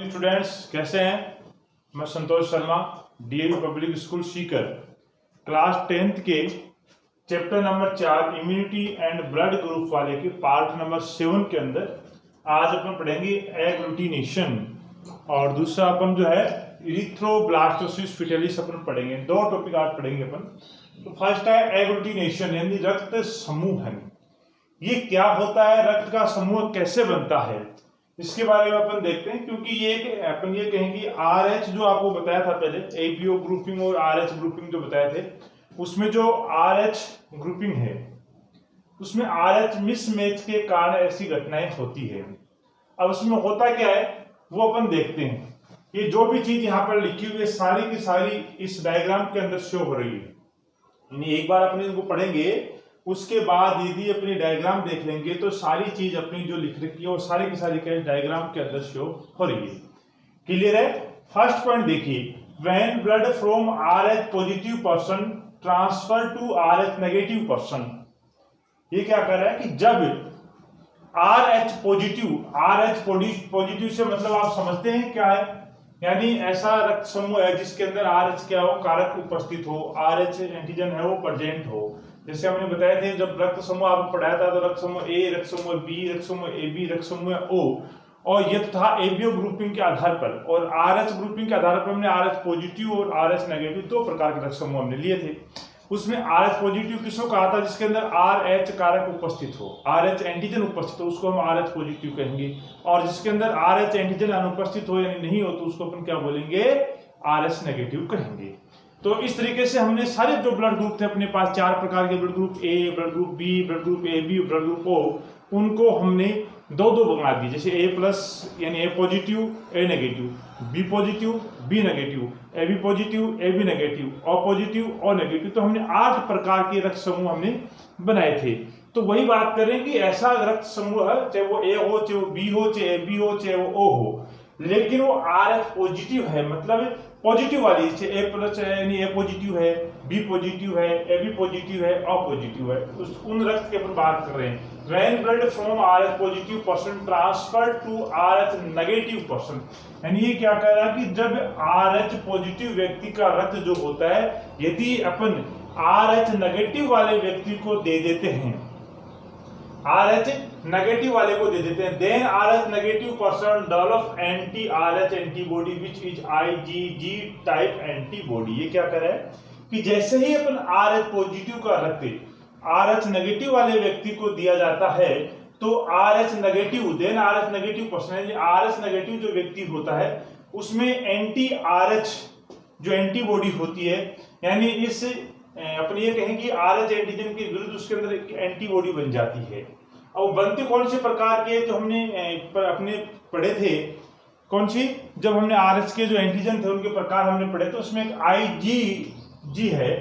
Morning students, कैसे हैं। मैं Santosh Sharma, DAV public school Sikar, class 10th के chapter number 4 immunity and blood group वाले के पार्ट नंबर 7 के अंदर आज अपन पढ़ेंगे एग्लूटिनेशन और दूसरा अपन जो है इरिथ्रोब्लास्टोसिस फिटेलिस अपन पढ़ेंगे। दो टॉपिक आज पढ़ेंगे अपन। तो फर्स्ट है एग्लूटिनेशन यानी रक्त समूहन। ये क्या होता है, रक्त का समूह कैसे बनता है, इसके बारे में अपन देखते हैं। क्योंकि ये अपन ये कहेंगे RH जो आपको बताया था पहले, ABO ग्रुपिंग और RH ग्रुपिंग जो बताए थे, उसमें जो RH ग्रुपिंग है उसमें RH मिसमैच के कारण ऐसी घटनाएं होती है। अब उसमें होता क्या है वो अपन देखते हैं। ये जो भी चीज यहाँ पर लिखी हुई है सारी की सारी इस डायग्राम के अंदर शो हो रही है। यानी एक बार अपने इनको पढ़ेंगे, उसके बाद यदि अपनी डायग्राम देख लेंगे तो सारी चीज अपनी जो लिख रखी है वो सारी की सारी डायग्राम के अंदर शो हो रही है। क्लियर है। फर्स्ट पॉइंट देखिए, when blood from RH positive person transfer to RH negative person. ये क्या कर रहा है कि जब RH पॉजिटिव से मतलब आप समझते हैं क्या है, यानी ऐसा रक्त समूह है जिसके अंदर RH क्या हो, कारक उपस्थित हो, RH एंटीजन है वो प्रेजेंट हो। जैसे हमने बताया थे जब रक्त समूह आपको पढ़ाया था, तो रक्त समूह A, रक्त समूह B, रक्त समूह AB, रक्त समूह O, और ये था ABO ग्रुपिंग के आधार पर। और RH ग्रुपिंग के आधार पर हमने RH पॉजिटिव और RH नेगेटिव दो प्रकार के रक्त समूह हमने लिए थे। उसमें RH पॉजिटिव किसको कहा था, जिसके अंदर RH कारक उपस्थित हो, RH एंटीजन उपस्थित हो, उसको हम RH पॉजिटिव कहेंगे। और जिसके अंदर RH एंटीजन अनुपस्थित हो यानी नहीं हो तो उसको अपन क्या बोलेंगे, RH नेगेटिव कहेंगे। तो इस तरीके से हमने सारे जो ब्लड ग्रुप थे अपने पास, 4 प्रकार के blood group, A, blood group B, blood group AB, blood group O, उनको हमने दो बना दिए। जैसे A+ यानी A positive A negative, B positive B negative, AB positive AB negative, O positive O negative. तो हमने 8 प्रकार के रक्त समूह हमने बनाए थे। तो वही बात करें कि ऐसा रक्त समूह है, चाहे वो A हो, चाहे वो B हो, चाहे AB हो, चाहे वो O हो, लेकिन वो RH पॉजिटिव है, मतलब पॉजिटिव वाली, जैसे A+ यानी A पॉजिटिव है, B पॉजिटिव है, AB पॉजिटिव है, O पॉजिटिव है, उन रक्त के ऊपर बात कर रहे हैं। When blood from RH positive person transfer to RH negative person, यानी ये क्या कह रहा है कि जब RH पॉजिटिव व्यक्ति का रक्त जो होता है, यदि अपन RH नेगेटिव वाले व्यक्ति को दे देते हैं, RH नेगेटिव वाले को दे देते हैं, then RH negative person develop anti RH antibody which is IgG type antibody. ये क्या कर रहा है कि जैसे ही अपन RH पॉजिटिव का रक्त RH नेगेटिव वाले व्यक्ति को दिया जाता है तो RH negative then RH negative person, RH negative जो व्यक्ति होता है उसमें एंटी RH जो एंटीबॉडी होती है, यानी इस अपने ये कहें कि RH एंटीजन के विरुद्ध उसके अंदर एक एंटीबॉडी बन जाती है। और बनते कौन से प्रकार के, जो हमने अपने पढ़े थे, कौन सी, जब हमने RH के जो एंटीजन थे उनके प्रकार हमने पढ़े तो उसमें एक IgG है,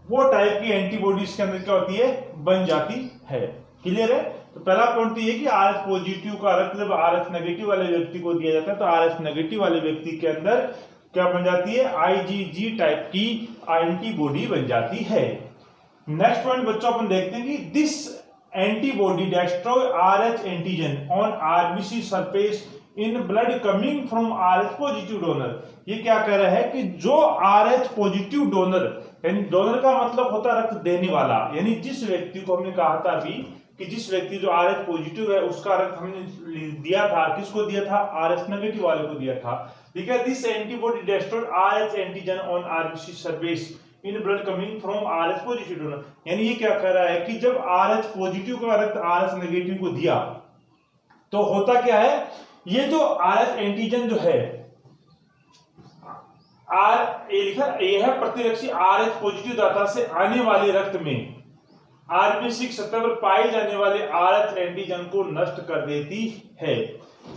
वो टाइप की एंटीबॉडी इसके अंदर क्या होती है, बन जाती है। क्लियर है। तो पहला पॉइंट तो ये कि RH पॉजिटिव का रक्त जब RH नेगेटिव वाले व्यक्ति को दिया जाता है तो RH नेगेटिव वाले व्यक्ति के अंदर क्या बन जाती है, IgG टाइप की एंटीबॉडी बन जाती है। नेक्स्ट पॉइंट बच्चों अपन देखते हैं कि this antibody destroy RH antigen on RBC surface in blood coming from RH positive donor. ये क्या कह रहा है कि जो RH पॉजिटिव डोनर, यानी डोनर का मतलब होता है रक्त देने वाला, यानी जिस व्यक्ति को हमने कहा था अभी कि जिस व्यक्ति जो RH पॉजिटिव है उसका रक्त हमने दिया था, किसको दिया था, RH नेगेटिव वाले को दिया था। ठीक है। This antibody destroy RH antigen on RBC surface in blood coming from RH positive donor. यानी ये क्या कह रहा है कि जब RH पॉजिटिव का रक्त RH नेगेटिव को दिया तो होता क्या है, ये जो RH एंटीजन जो है यह प्रतिरक्षी RH पॉजिटिव दाता से आने वाले रक्त में RBC की सतह पर पाई जाने वाले RH एंटीजन को नष्ट कर देती है।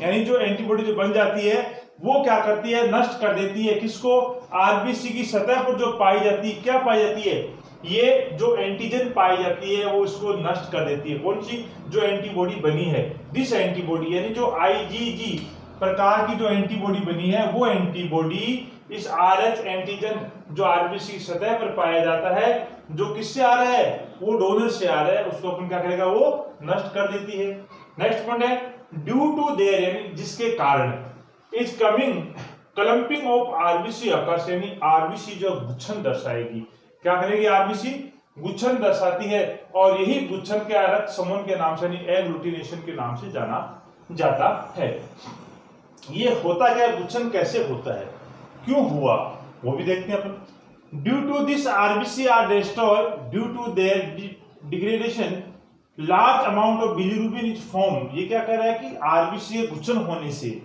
यानी जो एंटीबॉडी जो बन जाती है वो क्या करती है, नष्ट कर देती है किसको, RBC की सतह पर जो पाई जाती है, क्या पाई जाती है, ये जो एंटीजन पाई जाती है वो इसको नष्ट कर देती है। कौन सी, जो एंटीबॉडी बनी है, दिस एंटीबॉडी, यानी जो IgG प्रकार की जो एंटीबॉडी बनी है वो एंटीबॉडी इस RH एंटीजन जो RBC की सतह पर पाया जाता है, जो किससे आ रहा है, वो डोनर से आ रहा है, उसको अपन क्या करेगा, वो नष्ट कर देती है। नेक्स्ट पॉइंट है ड्यू टू देयर, यानी जिसके कारण, is coming clumping of RBC occurs, यानी आरबीसी जो गुच्छन दर्शाएगी, क्या करेगी आरबीसी, गुच्छन दर्शाती है, और यही गुच्छन के रक्त समूहन के नाम से यानी एग्लूटिनेशन के नाम से जाना जाता है। ये होता क्या, गुच्छन कैसे होता है, क्यों हुआ, वो भी देखते हैं अपन। Due to this RBC are destroyed due to their degradation large amount of bilirubin is form. ये क्या कह रहा है कि आरबीसी गुच्छन होने से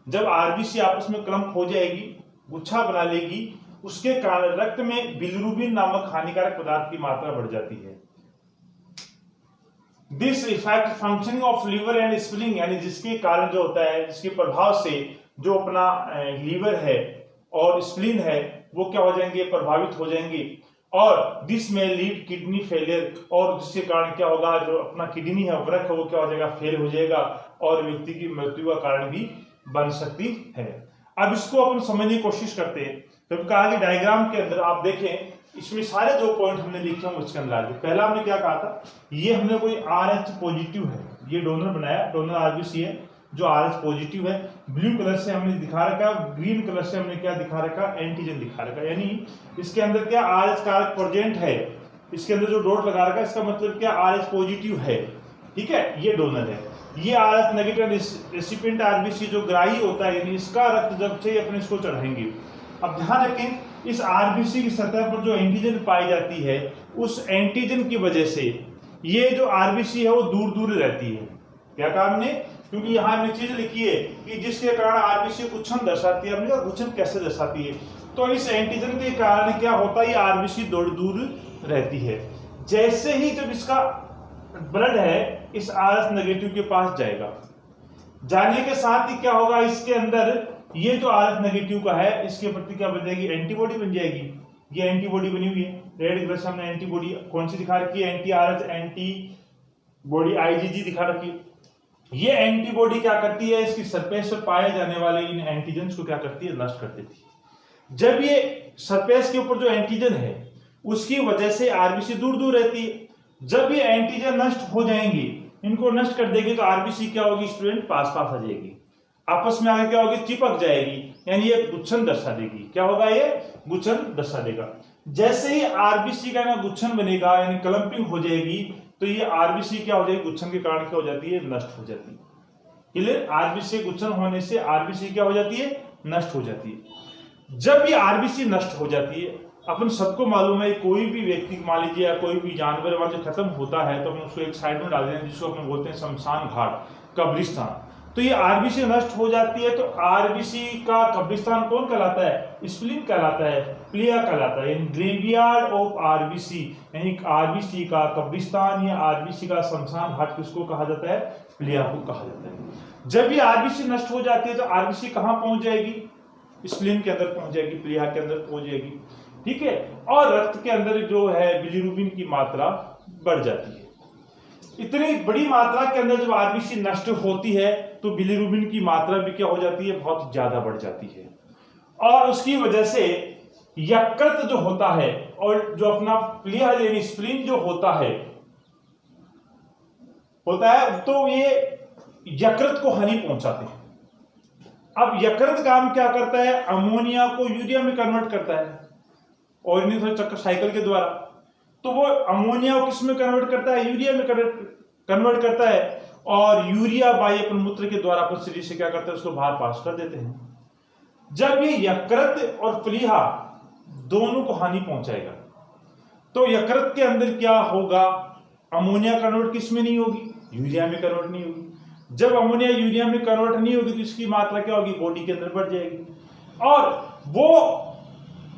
जब आरबीसी आपस में क्लम्प हो जाएगी, गुच्छा बना लेगी, उसके कारण रक्त में बिलिरुबिन नामक हानिकारक पदार्थ की मात्रा बढ़ जाती है। This effect functioning of liver and spleen, यानी जिसके कारण जो होता है, जिसके प्रभाव से जो अपना लीवर है और स्प्लीन है वो क्या हो जाएंगे, प्रभावित हो जाएंगे, और दिस में लीड किडनी फेलियर, और जिसके कारण क्या होगा, जो अपना किडनी है, वृक्क है, वो क्या हो जाएगा, फेल हो जाएगा, और व्यक्ति की मृत्यु का कारण भी बन सकती है। अब इसको अपन समझने की कोशिश करते हैं। तो कहा कि डायग्राम के अंदर आप देखें, इसमें सारे जो पॉइंट हमने लिखे हैं उसके अंदर आगे पहला हमने क्या कहा था, ये हमने कोई RH पॉजिटिव है, ये डोनर बनाया, डोनर आरबीसी है जो RH पॉजिटिव है, ब्लू कलर से हमने दिखा रखा, ग्रीन कलर से हमने क्या दिखा रखा, एंटीजन दिखा रखा, यानी इसके अंदर क्या RH कारक प्रेजेंट है, इसके अंदर जो डॉट लगा रखा है इसका मतलब क्या RH पॉजिटिव है, ठीक है, ये डोनर है। ये RH नेगेटिव रेसिपिएंट आरबीसी जो ग्राही होता है, यानी इसका रक्त जब से अपने इसको चढ़ाएंगे। अब ध्यान रखें, इस आरबीसी की सतह पर जो एंटीजन पाई जाती है, उस एंटीजन की वजह से ये जो आरबीसी है वो दूर दूर रहती है। क्या कहा हमने, क्योंकि यहाँ हमने चीज लिखी है कि जिसके कारण आरबीसी गुच्छन दर्शाती है। हमने कहा गुच्छन कैसे दर्शाती है, तो इस एंटीजन के कारण क्या होता है, आरबीसी दूर दूर रहती है। जैसे ही जब इसका ब्लड है इस RH नेगेटिव के पास जाएगा, जाने के साथ ही क्या होगा, इसके अंदर ये जो RH नेगेटिव का है इसके प्रति क्या बन जाएगी, एंटीबॉडी बन जाएगी। ये एंटीबॉडी बनी हुई है, रेड कलर से हमने एंटीबॉडी कौन सी दिखा रखी है, एंटी-RH एंटीबॉडी IgG दिखा रखी है। ये एंटीबॉडी क्या करती है, इसकी सरफेस पर पाए जाने वाले इन एंटीजन्स को क्या करती है, नष्ट कर देती है। जब ये सरफेस के ऊपर जो एंटीजन है उसकी वजह से आरबीसी दूर दूर रहती है। जब ये एंटीजन नष्ट हो जाएंगे, इनको नष्ट कर देगी, तो आरबीसी क्या होगी, स्टूडेंट पास पास आ जाएगी, आपस में आगे क्या होगी, चिपक जाएगी, यानी ये गुच्छन दर्शा देगी। क्या होगा, ये गुच्छन दर्शा देगा। जैसे ही आरबीसी का ना गुच्छन बनेगा, यानी क्लम्पिंग हो जाएगी, तो ये आरबीसी क्या हो जाएगी, गुच्छन के कारण क्या हो जाती है, नष्ट हो जाती है। क्लियर, आरबीसी गुच्छन होने से आरबीसी क्या हो जाती है, नष्ट हो जाती है। जब ये आरबीसी नष्ट हो जाती है, अपन सबको मालूम है, कोई भी व्यक्ति मान लीजिए या कोई भी जानवर वहां जो खत्म होता है तो हम उसको एक साइड में डाल देते हैं, जिसको अपन बोलते हैं शमशान घाट, कब्रिस्तान। तो ये आरबीसी नष्ट हो जाती है, तो आरबीसी का कब्रिस्तान कौन कहलाता है, स्प्लीन कहलाता है, प्लिया कहलाता है, ग्रेवयार्ड ऑफ आरबीसी, यानी आरबीसी का कब्रिस्तान या आरबीसी का शमशान घाट किसको कहा जाता है, प्लिया को कहा जाता है। जब ये आरबीसी नष्ट हो जाती है तो आरबीसी कहां पहुंच जाएगी, स्प्लीन के अंदर पहुंच जाएगी, प्लिया के अंदर पहुंच जाएगी, ठीक है, और रक्त के अंदर जो है बिलिरुबिन की मात्रा बढ़ जाती है। इतनी बड़ी मात्रा के अंदर जब आरबीसी नष्ट होती है तो बिलिरुबिन की मात्रा भी क्या हो जाती है, बहुत ज्यादा बढ़ जाती है, और उसकी वजह से यकृत जो होता है और जो अपना प्लिया यानी स्प्लीन जो होता है तो ये यकृत को हानि पहुंचाते हैं। अब यकृत काम क्या करता है, अमोनिया को यूरिया में कन्वर्ट करता है, और चक्र साइकिल के द्वारा। तो वो अमोनिया को किस में कन्वर्ट करता है, यूरिया में कन्वर्ट करता है, और यूरिया बाह्य प्रमूत्र के द्वारा अपन शरीर से क्या करते हैं, उसको बाहर पास कर देते हैं। जब ये यकृत और प्लीहा दोनों को हानि पहुंचाएगा, तो यकृत के अंदर क्या होगा, अमोनिया कन्वर्ट किस में नहीं होगी, यूरिया में कन्वर्ट नहीं होगी। जब अमोनिया यूरिया में कन्वर्ट नहीं होगी तो इसकी मात्रा क्या होगी, बॉडी के अंदर बढ़ जाएगी, और वो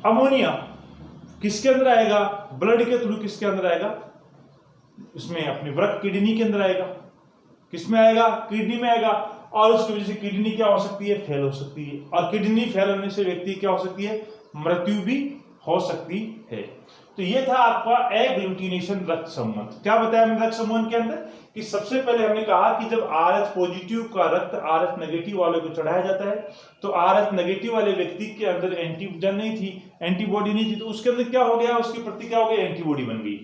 अमोनिया किसके अंदर आएगा, ब्लड के थ्रू किसके अंदर आएगा, इसमें अपनी वृक्क किडनी के अंदर आएगा, किसमें आएगा, किडनी में आएगा, और उसकी वजह से किडनी क्या हो सकती है, फेल हो सकती है, और किडनी फेल होने से व्यक्ति क्या हो सकती है, मृत्यु भी हो सकती है। तो ये था आपका एग्लूटिनेशन रक्त समूहन। क्या बताया हमने रक्त समूहन के अंदर कि सबसे पहले हमने कहा कि जब RH पॉजिटिव का रक्त RH नेगेटिव वाले को चढ़ाया जाता है, तो RH नेगेटिव वाले व्यक्ति के अंदर एंटीजन नहीं थी, एंटीबॉडी नहीं थी, तो उसके अंदर क्या हो गया, उसके प्रति क्या हो गया, एंटीबॉडी बन गई,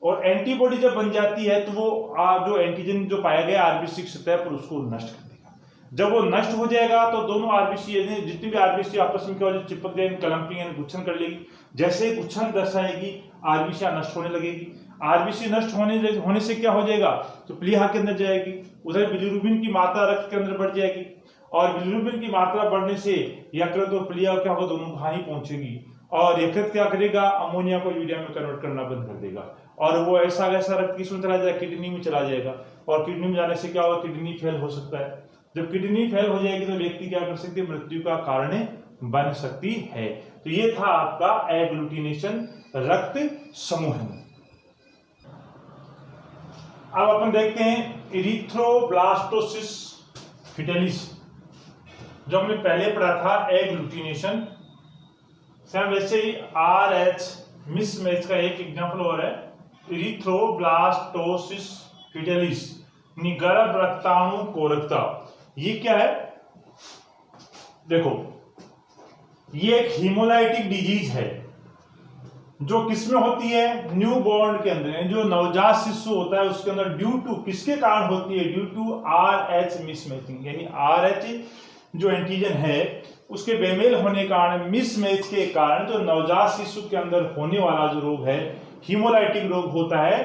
और एंटीबॉडी जब बन जाती है तो वो जो एंटीजन जो पाया गया आरबीसी की सतह पर उसको नष्ट कर देगा। जब वो नष्ट हो जाएगा तो दोनों आरबीसी जितनी भी आरबीसी आपस में क्या हो चिपक जाएगी, क्लम्पिंग यानी गुच्छन कर लेगी। जैसे ही गुच्छन दर्शाएगी आरबीसी नष्ट होने लगेगी। आरबीसी नष्ट होने से क्या हो जाएगा, तो प्लीहा के अंदर जाएगी, उधर बिलिरुबिन की मात्रा रक्त के अंदर बढ़ जाएगी और बिलिरुबिन की मात्रा बढ़ने से यकृत और प्लीहा क्या होगा, दोनों वहां ही पहुंचेगी और यकृत क्या करेगा, अमोनिया को यूरिया में कन्वर्ट करना बंद कर देगा और वो ऐसा रक्त किस में चला जाएगा, किडनी में चला जाएगा और किडनी में जाने से क्या होगा, किडनी फेल हो सकता है। जब किडनी फेल हो जाएगी तो व्यक्ति क्या कर सकती है, मृत्यु का कारण बन सकती है। तो ये था आपका एग्लूटिनेशन रक्त समूहन। अब अपन देखते हैं इरिथ्रोब्लास्टोसिस फिटेलिस, जो हमने पहले पढ़ा था एग्लूटिनेशन। सेम वैसे ही RH मिसमैच का एक एग्जांपल और है इरिथ्रोब्लास्टोसिस फिटेलिस, गर्भ रक्ताणु कोरकता। ये क्या है, देखो ये एक हीमोलाइटिक डिजीज है जो किसमें होती है, न्यू बॉर्न के अंदर, जो नवजात शिशु होता है उसके अंदर ड्यू टू किसके कारण होती है, ड्यू टू RH मिसमैचिंग, यानी RH जो एंटीजन है उसके बेमेल होने के कारण, मिसमैच के कारण जो नवजात शिशु के अंदर होने वाला जो रोग है हीमोलाइटिक रोग होता है।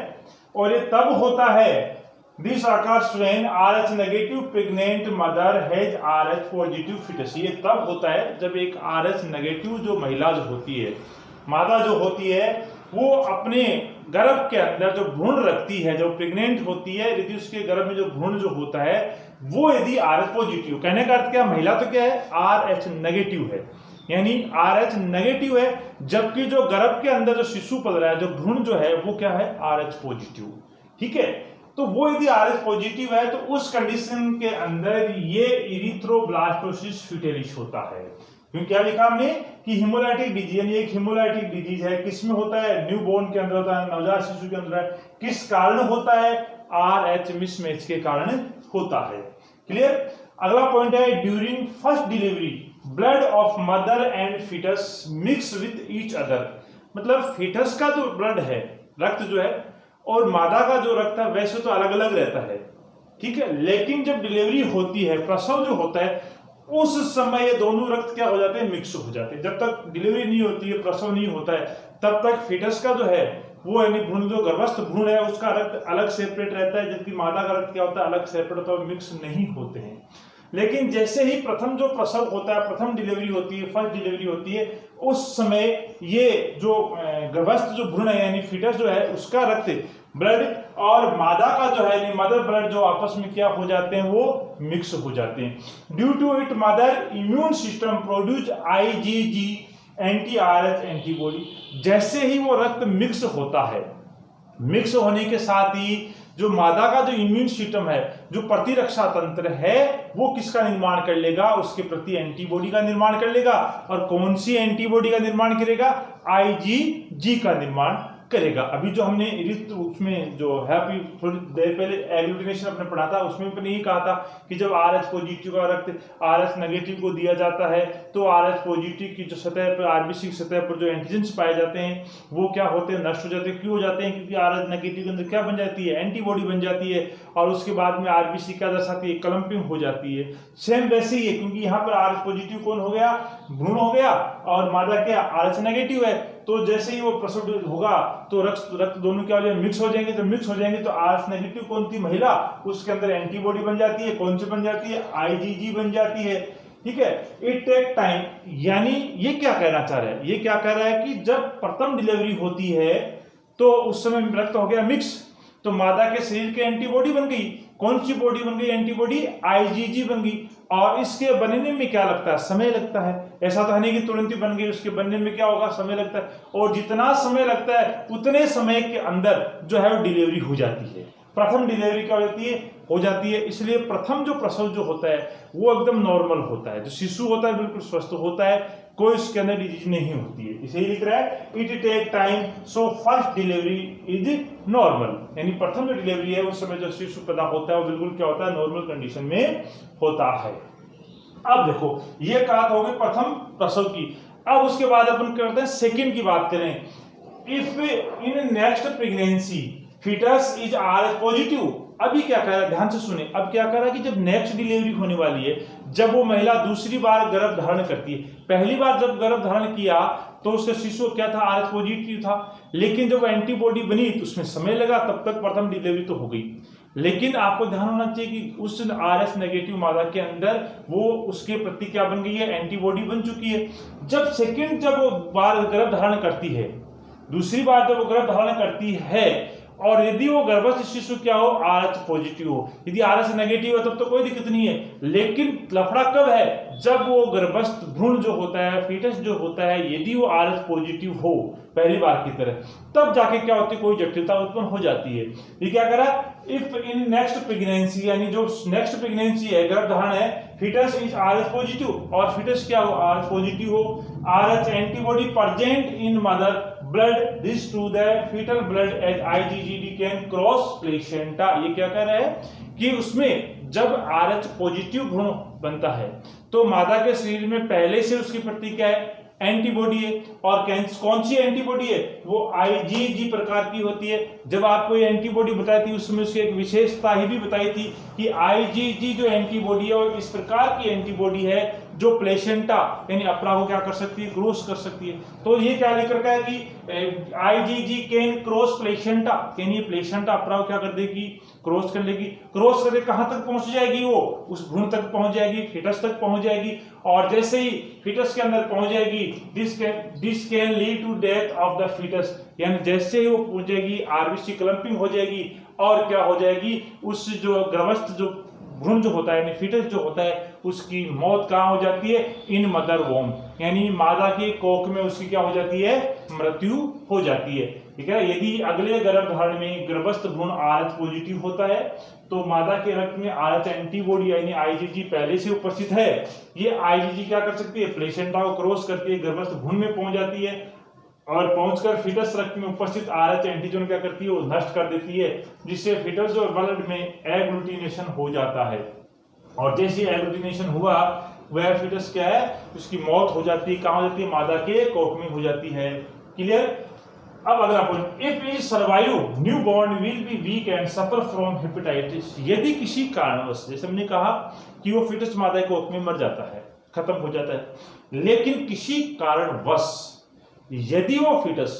और ये तब होता है, this occurs when RH negative pregnant mother has RH positive foetus. ये तब होता है जब एक RH नेगेटिव जो महिला जो होती है, मादा जो होती है, वो अपने गर्भ के अंदर जो भ्रूण रखती है, जो प्रेग्नेंट होती है, यदि उसके गर्भ में जो भ्रूण जो होता है वो यदि RH पॉजिटिव, कहने का अर्थ क्या, महिला तो क्या है RH नेगेटिव है, यानी RH नेगेटिव है, जबकि जो गर्भ के अंदर जो शिशु पल रहा है, जो भ्रूण जो है वो क्या है RH पॉजिटिव। ठीक है, तो वो यदि RH पॉजिटिव है तो उस कंडीशन के अंदर ये इरिथ्रोब्लास्टोसिस फिटेलिस होता है। क्योंकि क्या लिखा हमने कि हीमोलाइटिक डिजीज, यानी एक हीमोलाइटिक डिजीज है, किसमें होता है, न्यू बॉर्न के अंदर होता है, नवजात शिशु के अंदर है। किस कारण होता है, RH मिसमैच के कारण होता है। क्लियर। अगला पॉइंट है, during first delivery blood of mother and foetus mix with each other. मतलब फीटस का जो ब्लड है, रक्त जो है, और मादा का जो रक्त है वैसे तो अलग अलग रहता है, ठीक है, लेकिन जब डिलीवरी होती है, प्रसव जो होता है, उस समय ये दोनों रक्त क्या हो जाते हैं, मिक्स हो जाते हैं। जब तक डिलीवरी नहीं होती है, प्रसव नहीं होता है, तब तक फीटस का जो है वो, यानी भ्रूण जो गर्भस्थ भ्रूण है उसका रक्त अलग सेपरेट रहता है, जबकि मादा का रक्त क्या होता है, अलग सेपरेट होता है, मिक्स नहीं होते हैं। लेकिन जैसे ही प्रथम जो प्रसव होता है, प्रथम डिलीवरी होती है, फर्स्ट डिलीवरी होती है, उस समय ये जो गर्भस्थ जो भ्रूण है यानी फीटस जो है उसका रक्त ब्लड और मादा का जो है यानी मदर ब्लड जो आपस में क्या हो जाते हैं, वो मिक्स हो जाते हैं। Due to it mother immune system produce IgG anti RH antibody. जैसे ही वो रक्त मिक्स होता है, मिक्स होने के साथ ही जो मादा का जो इम्यून सिस्टम है, जो प्रतिरक्षा तंत्र है, वो किसका निर्माण कर लेगा, उसके प्रति एंटीबॉडी का निर्माण कर लेगा। और कौन सी एंटीबॉडी का निर्माण करेगा, IgG का निर्माण करेगा। अभी जो हमने उसमें जो है, अभी थोड़ी देर पहले एग्लूटिनेशन अपने पढ़ा था, उसमें अपने ये कहा था कि जब RH पॉजिटिव का रक्त RH नेगेटिव को दिया जाता है तो RH पॉजिटिव की जो सतह पर, RBC की सतह पर जो एंटीजेंस पाए जाते हैं वो क्या होते हैं, नष्ट हो जाते हैं। क्यों हो जाते हैं, क्योंकि RH नेगेटिव के अंदर क्या बन जाती है, एंटीबॉडी बन जाती है और उसके बाद में RBC क्या दर्शाती है, क्लम्पिंग हो जाती है। सेम वैसे ही है, क्योंकि यहाँ पर RH पॉजिटिव कौन हो गया, भ्रूण हो गया, और मादा क्या RH नेगेटिव है। तो जैसे ही वो प्रसव होगा तो रक्त दोनों क्या हो जाएंगे, मिक्स हो जाएंगे। जब मिक्स हो जाएंगे तो RH नेगेटिव कौन थी, महिला, उसके अंदर एंटीबॉडी बन जाती है। कौन सी बन जाती है, IgG बन जाती है। ठीक है, इट टेक टाइम। यानी ये क्या कहना चाह रहा है, ये क्या कह रहा है कि जब प्रथम डिलीवरी होती है तो उस समय रक्त हो गया मिक्स, तो मादा के शरीर के एंटीबॉडी बन गई। कौन सी बॉडी बन गई, एंटीबॉडी IgG बन गई। और इसके बनने में क्या लगता है, समय लगता है। ऐसा तो है नहीं कि तुरंत ही बन गई, उसके बनने में क्या होगा, समय लगता है। और जितना समय लगता है उतने समय के अंदर जो है वो डिलीवरी हो जाती है। प्रथम डिलीवरी क्या हो जाती है। इसलिए प्रथम जो प्रसव जो होता है वो एकदम नॉर्मल होता है, जो शिशु होता है बिल्कुल स्वस्थ होता है, कोई उसके अंदर डिजीज नहीं होती है। इसे लिख रहा है, it take time, so first delivery is normal. यानी प्रथम जो डिलीवरी है उस समय जो शिशु पैदा होता है वो बिल्कुल क्या होता है, नॉर्मल कंडीशन में होता है। अब देखो ये बात हो गई प्रथम प्रसव की। अब उसके बाद अपन करते हैं सेकंड की बात करें। If in next pregnancy foetus is RH positive, अभी क्या कह रहा है, ध्यान से सुने, अब क्या कह रहा है कि जब नेक्स्ट डिलीवरी होने वाली है, जब वो महिला दूसरी बार गर्भ धारण करती है, पहली बार जब गर्भ धारण किया तो उसका शिशु क्या था, RH पॉजिटिव था, लेकिन जब एंटीबॉडी बनी तो उसमें समय लगा, तब तक प्रथम डिलीवरी तो हो गई। लेकिन आपको ध्यान होना चाहिए कि उस RH नेगेटिव मादा के अंदर वो उसके प्रति क्या बन गई है, एंटीबॉडी बन चुकी है। जब वो बार गर्भ धारण करती है, दूसरी बार जब वो गर्भ धारण करती है, और यदि वो गर्भस्थ शिशु क्या हो, RH पॉजिटिव हो, यदि RH नेगेटिव है तब तो कोई दिक्कत नहीं है। लेकिन लफड़ा कब है, जब वो गर्भस्थ भ्रूण जो होता है, फीटस जो होता है, यदि वो RH पॉजिटिव हो पहली बार की तरह, तब जाके क्या होती है, कोई जटिलता उत्पन्न हो जाती है। ये क्या करा, इफ इन नेक्स्ट प्रेगनेंसी, यानी जो नेक्स्ट प्रेगनेंसी है, गर्भधारण है, फीटस इज RH पॉजिटिव, और फीटस क्या हो, RH पॉजिटिव हो, RH antibody present in mother blood, this to the fetal blood as IgG can cross placenta। ये क्या कह रहा है कि उसमें जब RH पॉजिटिव भ्रूण बनता है तो मादा के शरीर में पहले से उसके प्रति क्या है, एंटीबॉडी है, और कौन सी एंटीबॉडी है, वो IgG प्रकार की होती है। जब आपको ये एंटीबॉडी बताई थी उसमें उसकी एक विशेषता ही भी बताई थी कि IgG जो एंटीबॉडी है और इस प्रकार की एंटीबॉडी है जो प्लेसेंटा यानी अपरा को क्या कर सकती है, क्रॉस कर सकती है। तो ये क्या लेकर का है कि IgG कैन क्रॉस प्लेसेंटा, यानी ये प्लेसेंटा अपरा को क्या कर देगी, क्रॉस कर लेगी। क्रॉस करके कहां तक पहुंच जाएगी, वो उस भ्रूण तक पहुंच जाएगी, फीटस तक पहुंच जाएगी, और जैसे ही फीटस के अंदर पहुंच जाएगी, this can lead to death of the foetus, यानी जैसे ही वो पहुंचेगी RBC क्लम्पिंग हो जाएगी, और क्या हो जाएगी, उस जो गर्भस्थ जो भ्रूण जो होता है, यानी फीटस जो होता है, उसकी मौत कहाँ हो जाती है, इन मदर वोम, यानी मादा के कोख में उसकी क्या हो जाती है, मृत्यु हो जाती है। ठीक है, यदि अगले गर्भधारण में गर्भस्थ भ्रूण RH पॉजिटिव होता है तो मादा के रक्त में RH एंटीबॉडी यानी IgG पहले से उपस्थित है। ये IgG क्या कर सकती है, प्लेसेंटा को क्रॉस करती है, गर्भस्थ भ्रूण में पहुंच जाती है, और पहुंचकर फीटस रक्त में उपस्थित RH एंटीजन क्या करती है, वो नष्ट कर देती है, जिससे फीटस और ब्लड में एग्लूटिनेशन हो जाता है, और जैसे एग्लूटिनेशन हुआ वह फीटस क्या है, उसकी मौत हो जाती है, कहां हो जाती है, मादा के कोख में हो जाती है। क्लियर। अब अगला point, if is survive new born will be weak and suffer from hepatitis. यदि किसी कारणवश, जैसे हमने कहा कि वो फीटस मादा के कोख में मर जाता है, खत्म हो जाता है, लेकिन किसी कारणवश यदि वो फीटस,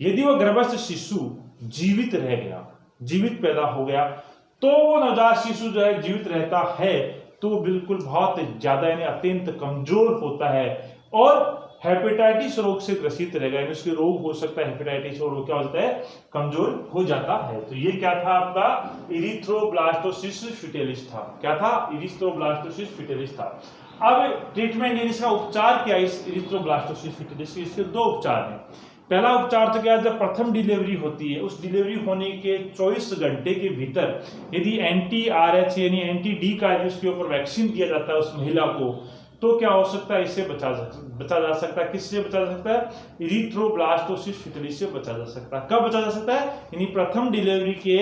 यदि वो गर्भस्थ शिशु जीवित रह गया, जीवित पैदा हो गया, तो वो नवजात शिशु जो है जीवित रहता है तो बिल्कुल बहुत ज्यादा यानी अत्यंत कमजोर होता है और हेपेटाइटिस रोग से ग्रसित रहेगा, यानी उसके रोग हो सकता है, हेपेटाइटिस और रोग क्या होता है, कमजोर हो जाता है। तो ये क्या था आपका, इरिथ्रोब्लास्टोसिस फिटेलिस था। क्या था, इरिथ्रोब्लास्टोसिस फिटेलिस था। अब ट्रीटमेंट यानी इसका उपचार क्या है, इस इरिथ्रोब्लास्टोसिस फिटेलिस के, इसके दो उपचार हैं। पहला उपचार तो क्या है, जब प्रथम डिलीवरी होती है, उस डिलीवरी होने के 24 घंटे के भीतर यदि एंटी-RH यानी एंटी-D का उसके ऊपर वैक्सीन दिया जाता है उस महिला को, तो क्या हो सकता है, इससे बचा जा सकता है। किससे बचा जा सकता है, इरिथ्रोब्लास्टोसिस फिटेलिस से बचा जा सकता है। कब बचा जा सकता है, यानी प्रथम डिलीवरी के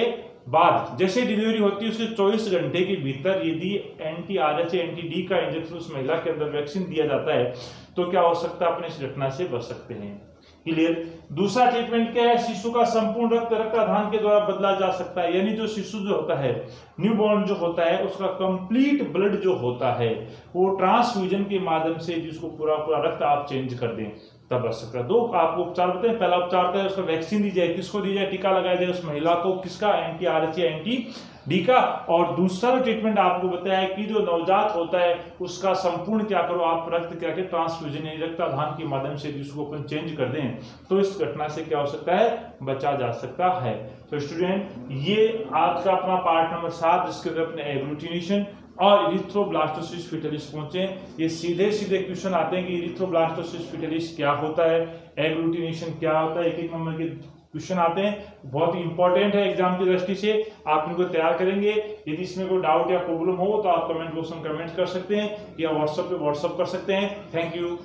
बाद, जैसे डिलीवरी होती है उसके 24 घंटे के भीतर यदि एंटी-RH एंटी-D का इंजेक्शन उस महिला के अंदर वैक्सीन दिया जाता है तो क्या हो सकता है, अपने इस घटना से बच सकते हैं। क्लियर। दूसरा ट्रीटमेंट क्या है, शिशु का संपूर्ण रक्त रक्ताधान के द्वारा बदला जा सकता है, यानी जो शिशु जो होता है, न्यूबॉर्न जो होता है, उसका कंप्लीट ब्लड जो होता है वो ट्रांसफ्यूजन के माध्यम से जिसको पूरा रक्त आप चेंज कर दें तब बच सकता है। दो आपको उपचार बताएं। पहला उपचार है उसका वैक्सीन दी जाए, किसको दी जाए, टीका लगाया जाए उस महिला को, किसका, एंटी-RH या एंटी-D का। और दूसरा ट्रीटमेंट आपको बताया कि जो नवजात होता है उसका संपूर्ण क्या करो, आप रक्त क्या के ट्रांसफ्यूजन यानी रक्ताधान के माध्यम से जिसको अपन चेंज कर दें तो इस घटना से क्या हो सकता है, बचा जा सकता है। तो स्टूडेंट, ये आज का अपना पार्ट नंबर 7 जिसके अंदर अपने एग्लूटिनेशन और इरिथ्रोब्लास्टोसिस फिटेलिस पहुंचे। ये सीधे क्वेश्चन आते हैं कि इरिथ्रोब्लास्टोसिस फिटेलिस क्या होता है, एग्लूटिनेशन क्या होता है, एक नंबर के क्वेश्चन आते हैं, बहुत ही इंपॉर्टेंट है एग्जाम की दृष्टि से, आप इनको तैयार करेंगे। यदि इसमें कोई डाउट या प्रॉब्लम हो तो आप कमेंट बॉक्स में कमेंट कर सकते हैं या व्हाट्सएप पे व्हाट्सएप कर सकते हैं। Thank you.